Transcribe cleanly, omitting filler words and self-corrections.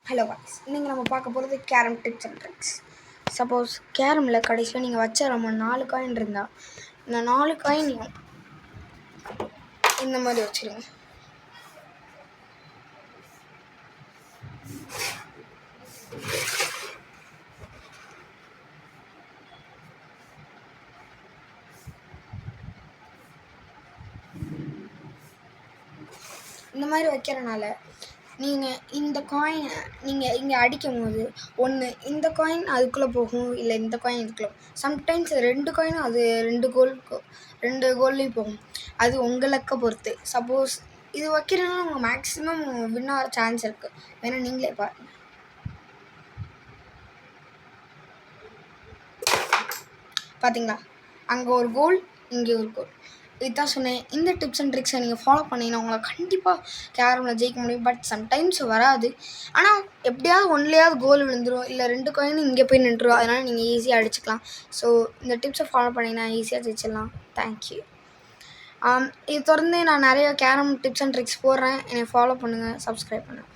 Hello guys, இன்றைக்கி நம்ம பார்க்க போகிறது carrom tips and tricks. Suppose கேரமில் கடைசியாக நீங்கள் வச்ச நம்ம 4 காயின் இருந்தால் இந்த 4 காயின் நீங்கள் இந்த மாதிரி வச்சுருங்க. இந்த மாதிரி வைக்கிறனால நீங்கள் இந்த காயினை நீங்கள் இங்கே அடிக்கும் போது ஒன்று இந்த காயின் அதுக்குள்ளே போகும், இல்லை இந்த காயின் இதுக்குள்ளே போகும். சம்டைம்ஸ் 2 காயினும் அது 2 கோல்லையும் போகும். அது உங்கள் லக்கை பொறுத்து. சப்போஸ் இது வைக்கிறதுனால உங்கள் மேக்ஸிமம் வின் ஆகிற சான்ஸ் இருக்குது. வேணால் நீங்களே பாருங்கள். பார்த்தீங்களா, அங்கே ஒரு கோல், இங்கே ஒரு கோல். இதுதான் சொன்னேன். இந்த டிப்ஸ் அண்ட் ட்ரிக்ஸை நீங்கள் ஃபாலோ பண்ணிங்கன்னா உங்களை கண்டிப்பாக கேரமில் ஜெயிக்க முடியும். பட் சம்டைம்ஸ் வராது. ஆனால் எப்படியாவது ஒன்லையாவது கோல் விழுந்துடும், இல்லை 2 காயினும் இங்கே போய் நின்றுடும். அதனால் நீங்கள் ஈஸியாக அடிச்சுக்கலாம். ஸோ இந்த டிப்ஸை ஃபாலோ பண்ணிங்கன்னா ஈஸியாக ஜெயிச்சிடலாம். தேங்க்யூ. இது தொடர்ந்து நான் நிறைய கேரம் டிப்ஸ் அண்ட் ட்ரிக்ஸ் போடுறேன். என்னை ஃபாலோ பண்ணுங்கள், சப்ஸ்கிரைப் பண்ணுங்கள்.